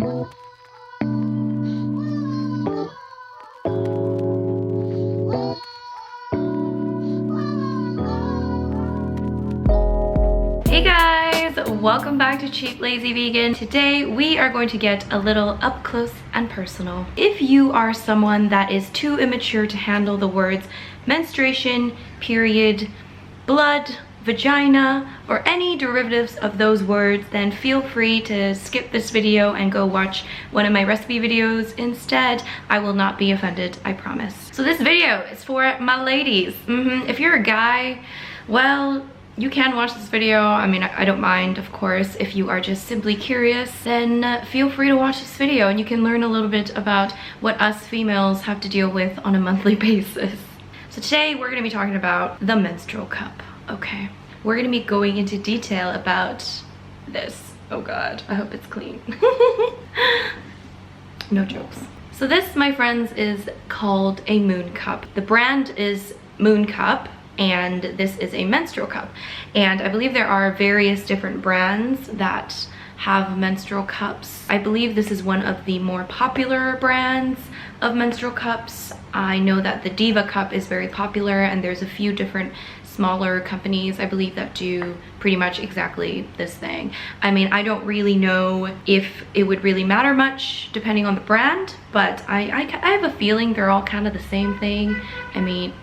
Hey guys, welcome back to Cheap Lazy Vegan. Today we are going to get a little up close and personal. If you are someone that is too immature to handle the words menstruation, period, blood, vagina, or any derivatives of those words, then feel free to skip this video and go watch one of my recipe videos instead. I will not be offended, I promise. So this video is for my ladies. If you're a guy, well, you can watch this video. I mean, I don't mind, of course. If you are just simply curious, then feel free to watch this video and you can learn a little bit about what us females have to deal with on a monthly basis. So today we're going to be talking about the menstrual cup. Okay, we're going to be going into detail about this. Oh god, I hope it's clean. No jokes. So this, my friends, is called a MOONCUP. The brand is MOONCUP, and this is a menstrual cup. And I believe there are various different brands that have menstrual cups. I believe this is one of the more popular brands of menstrual cups. I know that the Diva cup is very popular, and there's a few different smaller companies, I believe, that do pretty much exactly this thing. I mean, I don't really know if it would really matter much depending on the brand, but I have a feeling they're all kind of the same thing. I mean,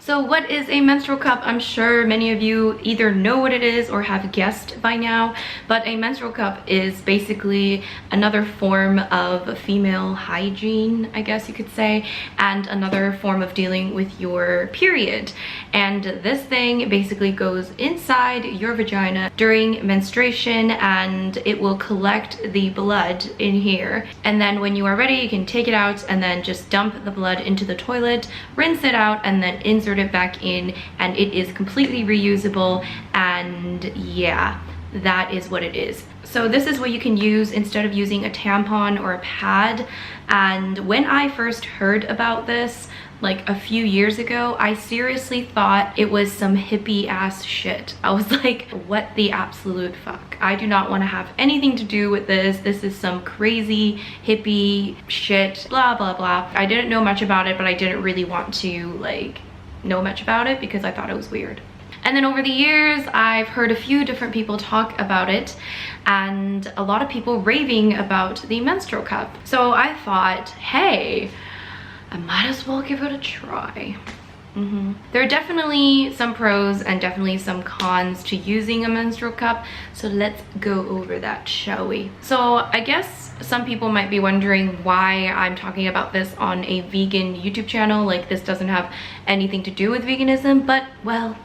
so what is a menstrual cup? I'm sure many of you either know what it is or have guessed by now, but a menstrual cup is basically another form of female hygiene, I guess you could say, and another form of dealing with your period. And this thing basically goes inside your vagina during menstruation, and it will collect the blood in here. And then when you are ready, you can take it out and then just dump the blood into the toilet, rinse it out, and then insert it back in, and it is completely reusable. And yeah, that is what it is. So this is what you can use instead of using a tampon or a pad. And when I first heard about this, like a few years ago, I seriously thought it was some hippie ass shit. I was like, what the absolute fuck? I do not want to have anything to do with this. This is some crazy hippie shit, blah blah blah. I didn't know much about it, but I didn't really want to like know much about it because I thought it was weird. And then over the years, I've heard a few different people talk about it, and a lot of people raving about the menstrual cup. So I thought, hey, I might as well give it a try. There are definitely some pros and definitely some cons to using a menstrual cup, so let's go over that, shall we? So I guess some people might be wondering why I'm talking about this on a vegan YouTube channel. Like, this doesn't have anything to do with veganism, but well,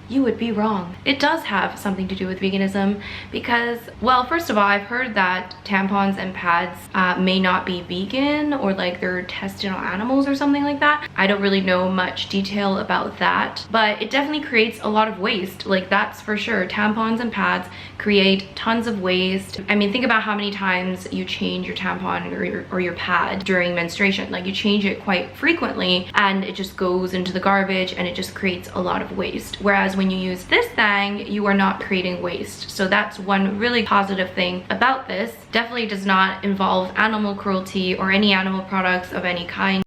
you would be wrong. It does have something to do with veganism because, well, first of all, I've heard that tampons and pads may not be vegan, or like they're tested on animals or something like that. I don't really know much detail about that, but it definitely creates a lot of waste. Like, that's for sure. Tampons and pads create tons of waste. I mean, think about how many times you change your tampon or your pad during menstruation. Like, you change it quite frequently and it just goes into the garbage and it just creates a lot of waste. Whereas when you use this thing, you are not creating waste. So that's one really positive thing about this. Definitely does not involve animal cruelty or any animal products of any kind.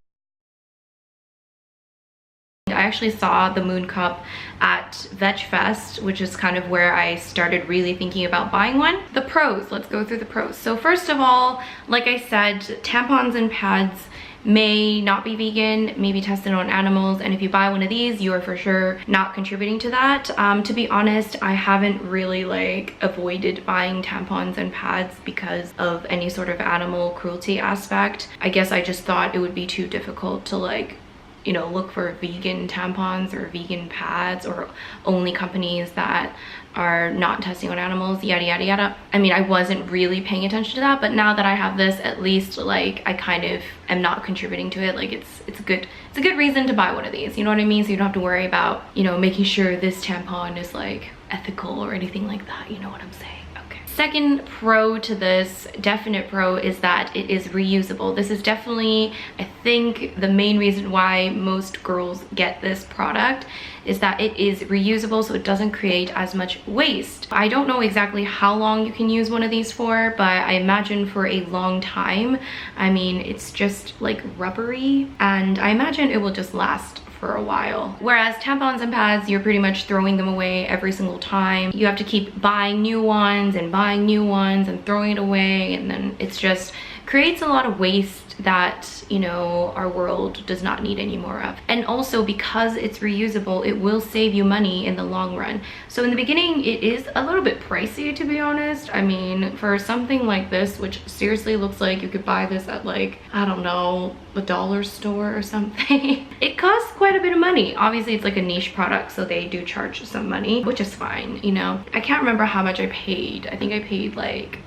I actually saw the MOONCUP at VegFest, which is kind of where I started really thinking about buying one. The pros, let's go through the pros. So first of all, like I said, tampons and pads may not be vegan, may be tested on animals, and if you buy one of these, you are for sure not contributing to that. To be honest, I haven't really like avoided buying tampons and pads because of any sort of animal cruelty aspect. I guess I just thought it would be too difficult to like, you know, look for vegan tampons or vegan pads, or only companies that are not testing on animals, yada yada yada. I mean, I wasn't really paying attention to that, but now that I have this, at least like I kind of am not contributing to it. Like, it's a good reason to buy one of these, you know what I mean? So you don't have to worry about, you know, making sure this tampon is like ethical or anything like that, you know what I'm saying? Okay. Second pro to this, definite pro, is that it is reusable. This is definitely, I think, the main reason why most girls get this product is that it is reusable, so it doesn't create as much waste. I don't know exactly how long you can use one of these for, but I imagine for a long time. I mean, it's just like rubbery, and I imagine it will just last for a while. Whereas tampons and pads, you're pretty much throwing them away every single time. You have to keep buying new ones and buying new ones and throwing it away, and then it's just creates a lot of waste that, you know, our world does not need any more of. And also, because it's reusable, it will save you money in the long run. So in the beginning, it is a little bit pricey, to be honest. I mean, for something like this, which seriously looks like you could buy this at, like, I don't know, a dollar store or something. It costs quite a bit of money. Obviously, it's like a niche product, so they do charge some money, which is fine, you know. I can't remember how much I paid. I think I paid like,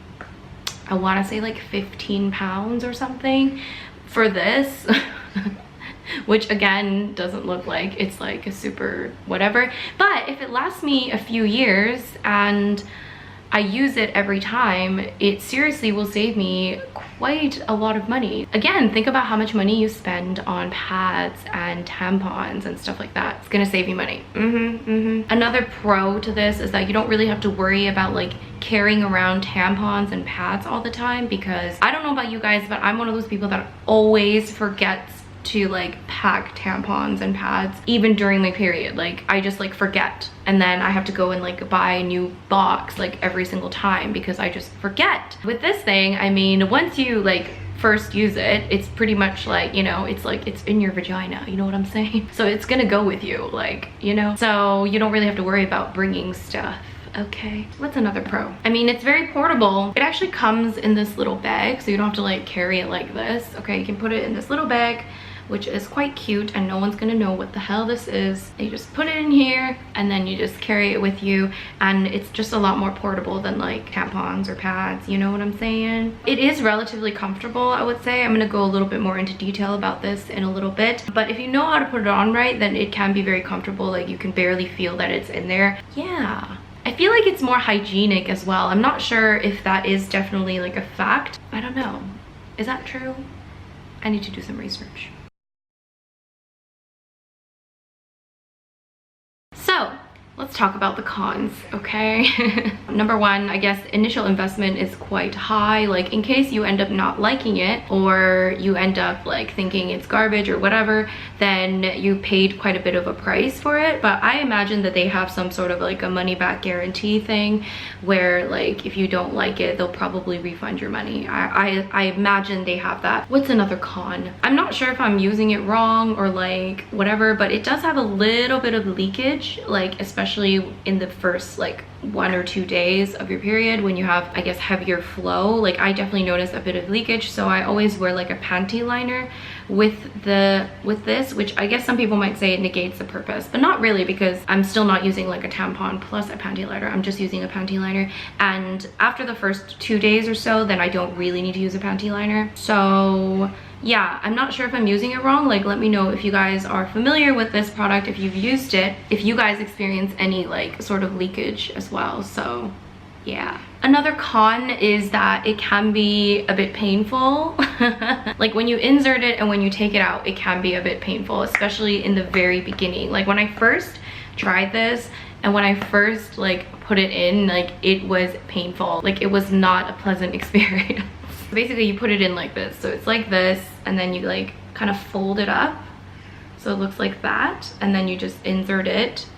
I want to say like 15 pounds or something for this. Which again doesn't look like it's like a super whatever, but if it lasts me a few years and I use it every time, it seriously will save me quite a lot of money. Again, think about how much money you spend on pads and tampons and stuff like that. It's gonna save you money. Another pro to this is that you don't really have to worry about like carrying around tampons and pads all the time, because I don't know about you guys, but I'm one of those people that always forgets to like pack tampons and pads even during my period. Like I just like forget, and then I have to go and like buy a new box like every single time because I just forget. With this thing, I mean, once you like first use it, it's pretty much like, you know, it's like it's in your vagina, you know what I'm saying? So it's gonna go with you, like, you know, so you don't really have to worry about bringing stuff. Okay, what's another pro? I mean, it's very portable. It actually comes in this little bag, so you don't have to like carry it like this. Okay, you can put it in this little bag, which is quite cute, and no one's gonna know what the hell this is. You just put it in here and then you just carry it with you, and it's just a lot more portable than like tampons or pads, you know what I'm saying? It is relatively comfortable, I would say. I'm gonna go a little bit more into detail about this in a little bit, but if you know how to put it on right, then it can be very comfortable. Like you can barely feel that it's in there. Yeah, I feel like it's more hygienic as well. I'm not sure if that is definitely like a fact. I don't know. Is that true? I need to do some research. So let's talk about the cons, okay? Number one, I guess initial investment is quite high. Like in case you end up not liking it, or you end up like thinking it's garbage or whatever, then you paid quite a bit of a price for it. But I imagine that they have some sort of like a money back guarantee thing where like if you don't like it, they'll probably refund your money. I imagine they have that. What's another con? I'm not sure if I'm using it wrong or like whatever, but it does have a little bit of leakage, like especially in the first like 1 or 2 days of your period when you have, I guess, heavier flow. Like I definitely notice a bit of leakage, so I always wear like a panty liner with this, which I guess some people might say it negates the purpose, but not really, because I'm still not using like a tampon plus a panty liner. I'm just using a panty liner, and after the first 2 days or so, then I don't really need to use a panty liner. So yeah, I'm not sure if I'm using it wrong. Like let me know if you guys are familiar with this product, if you've used it, if you guys experience any like sort of leakage as well. So yeah. Another con is that it can be a bit painful. Like when you insert it and when you take it out, it can be a bit painful, especially in the very beginning. Like when I first tried this and when I first like put it in, like it was painful. Like it was not a pleasant experience. Basically you put it in like this, so it's like this, and then you like kind of fold it up so it looks like that, and then you just insert it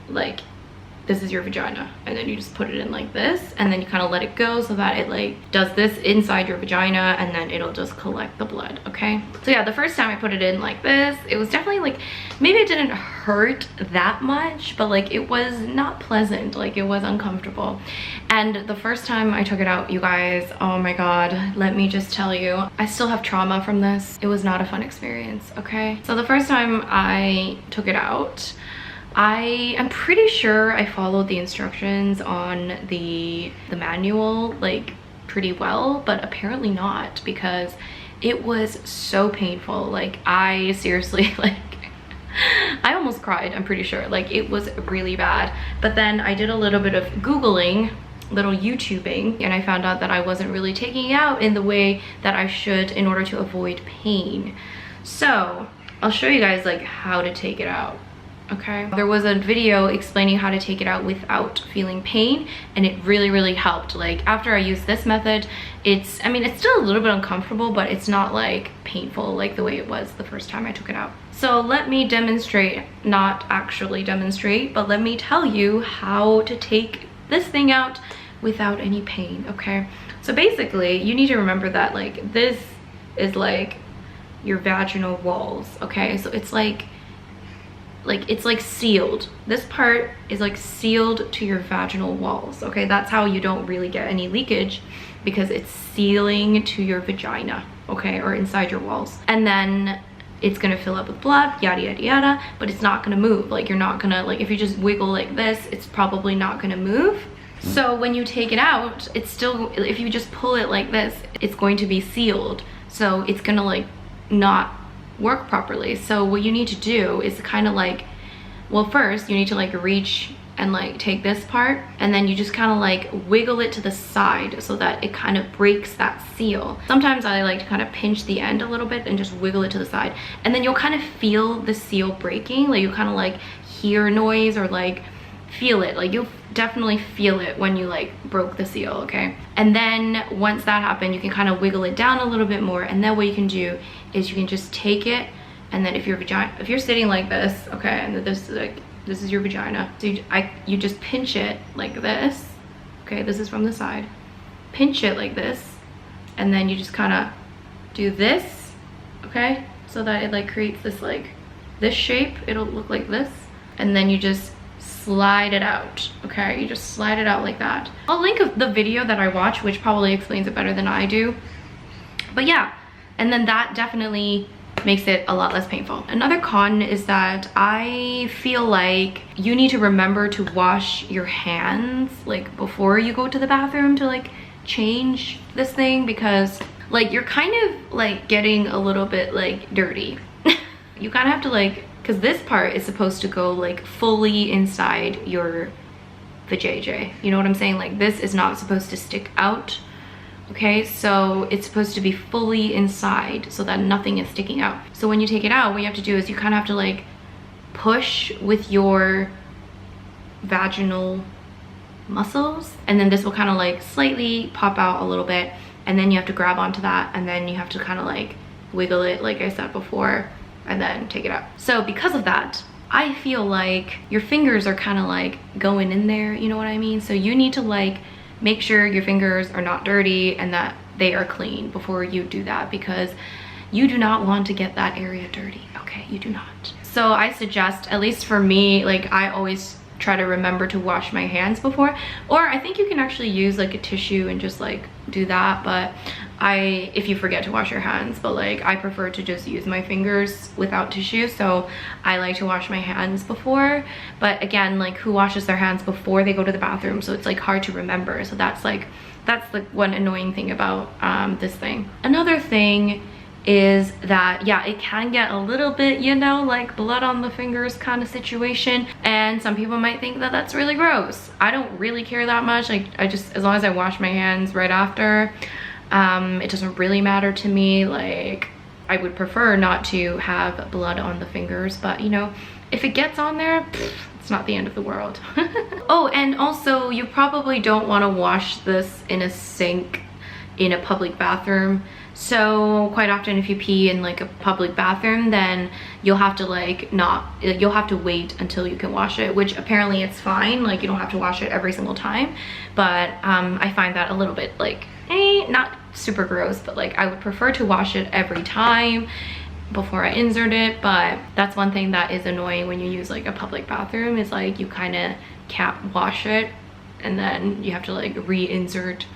like this is your vagina, and then you just put it in like this, and then you kind of let it go so that it like does this inside your vagina, and then it'll just collect the blood. Okay, so yeah, the first time I put it in like this, it was definitely like, maybe it didn't hurt that much, but like it was not pleasant, like it was uncomfortable. And the first time I took it out, you guys, oh my god, let me just tell you, I still have trauma from this. It was not a fun experience. Okay, so the first time I took it out, I am pretty sure I followed the instructions on the manual like pretty well, but apparently not, because it was so painful. Like I seriously like I almost cried, I'm pretty sure. Like it was really bad. But then I did a little bit of Googling little YouTubing, and I found out that I wasn't really taking it out in the way that I should in order to avoid pain. So I'll show you guys like how to take it out. Okay, there was a video explaining how to take it out without feeling pain, and it really helped. Like after I used this method, I mean it's still a little bit uncomfortable, but it's not like painful like the way it was the first time I took it out. So let me demonstrate, not actually demonstrate, but let me tell you how to take this thing out without any pain. Okay, so basically you need to remember that like this is like your vaginal walls. Okay, so it's like sealed. This part is like sealed to your vaginal walls. Okay, that's how you don't really get any leakage, because it's sealing to your vagina, okay, or inside your walls. And then it's gonna fill up with blood, yada yada yada, but it's not gonna move. Like you're not gonna, like if you just wiggle like this, it's probably not gonna move. So when you take it out, it's still, if you just pull it like this, it's going to be sealed. So it's gonna like not work properly. So what you need to do is kind of like, well, first you need to like reach and like take this part, and then you just kind of like wiggle it to the side so that it kind of breaks that seal. Sometimes I like to kind of pinch the end a little bit and just wiggle it to the side, and then you'll kind of feel the seal breaking. Like you kind of like hear noise or like feel it. Like you'll definitely feel it when you like broke the seal. Okay, and then once that happened, you can kind of wiggle it down a little bit more, and then what you can do is you can just take it, and then if you're sitting like this, okay, and this is like, this is your vagina, so you just pinch it like this. Okay, this is from the side. Pinch it like this, and then you just kind of do this, okay, so that it like creates this like this shape. It'll look like this, and then you just slide it out. Okay, you just slide it out like that. I'll link the video that I watch, which probably explains it better than I do, but yeah. And then that definitely makes it a lot less painful. Another con is that I feel like you need to remember to wash your hands like before you go to the bathroom to like change this thing, because like you're kind of like getting a little bit like dirty. You kind of have to like, because this part is supposed to go like fully inside your vajayjay. You know what I'm saying? Like this is not supposed to stick out. Okay, so it's supposed to be fully inside so that nothing is sticking out. So when you take it out, what you have to do is you kind of have to like push with your vaginal muscles, and then this will kind of like slightly pop out a little bit, and then you have to grab onto that, and then you have to kind of like wiggle it like I said before, and then take it out. So because of that, I feel like your fingers are kind of like going in there, you know what I mean? So you need to like make sure your fingers are not dirty and that they are clean before you do that, because you do not want to get that area dirty. Okay, you do not. So I suggest, at least for me, like I always try to remember to wash my hands before, or I think you can actually use like a tissue and just like do that, but if you forget to wash your hands, but like I prefer to just use my fingers without tissue, so I like to wash my hands before. But again, like who washes their hands before they go to the bathroom? So it's like hard to remember. So that's like one annoying thing about this thing. Another thing is that, yeah, it can get a little bit, you know, like blood on the fingers kind of situation, and some people might think that that's really gross. I don't really care that much. Like I just, as long as I wash my hands right after, it doesn't really matter to me. Like I would prefer not to have blood on the fingers, but you know, if it gets on there, it's not the end of the world. Oh, and also you probably don't want to wash this in a sink in a public bathroom. So quite often if you pee in like a public bathroom, then you'll have to like you'll have to wait until you can wash it, which apparently it's fine. Like you don't have to wash it every single time, but I find that a little bit like not super gross, but like I would prefer to wash it every time before I insert it. But that's one thing that is annoying when you use like a public bathroom, is like you kind of can't wash it, and then you have to like re-insert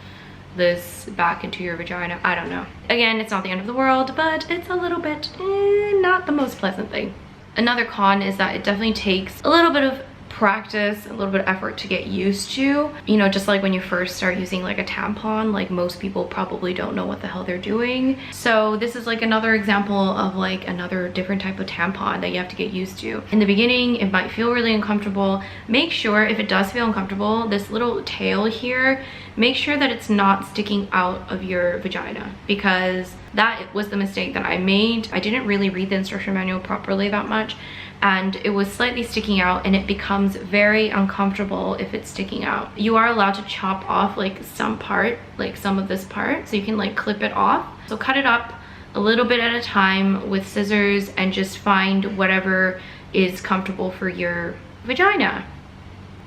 this back into your vagina. I don't know. Again, it's not the end of the world, but it's a little bit not the most pleasant thing. Another con is that it definitely takes a little bit of practice, a little bit of effort to get used to. You know, just like when you first start using like a tampon, like most people probably don't know what the hell they're doing. So this is like another example of like another different type of tampon that you have to get used to. In the beginning, it might feel really uncomfortable. Make sure if it does feel uncomfortable, this little tail here, make sure that it's not sticking out of your vagina, because that was the mistake that I made. I didn't really read the instruction manual properly that much, and it was slightly sticking out, and it becomes very uncomfortable if it's sticking out. You are allowed to chop off like some part, like some of this part, so you can like clip it off. So cut it up a little bit at a time with scissors and just find whatever is comfortable for your vagina.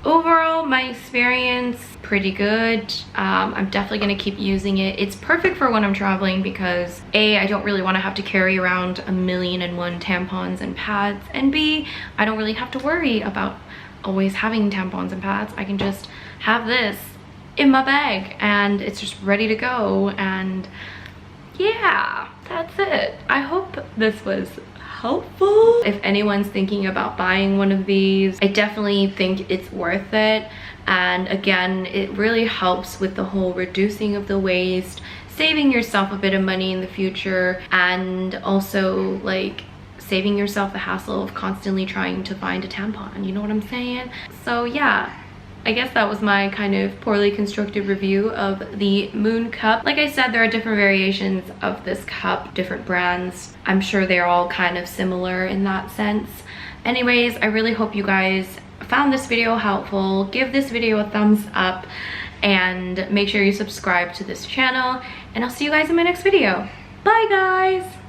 Overall, my experience, pretty good. I'm definitely gonna keep using it. It's perfect for when I'm traveling because A, I don't really wanna have to carry around 1,000,001 tampons and pads, and B, I don't really have to worry about always having tampons and pads. I can just have this in my bag and it's just ready to go. And yeah, that's it. I hope this was helpful. If anyone's thinking about buying one of these, I definitely think it's worth it. And again, it really helps with the whole reducing of the waste, saving yourself a bit of money in the future, and also like saving yourself the hassle of constantly trying to find a tampon, you know what I'm saying? So yeah, I guess that was my kind of poorly constructed review of the MOONCUP. Like I said, there are different variations of this cup, different brands. I'm sure they're all kind of similar in that sense. Anyways, I really hope you guys found this video helpful. Give this video a thumbs up and make sure you subscribe to this channel, and I'll see you guys in my next video. Bye guys!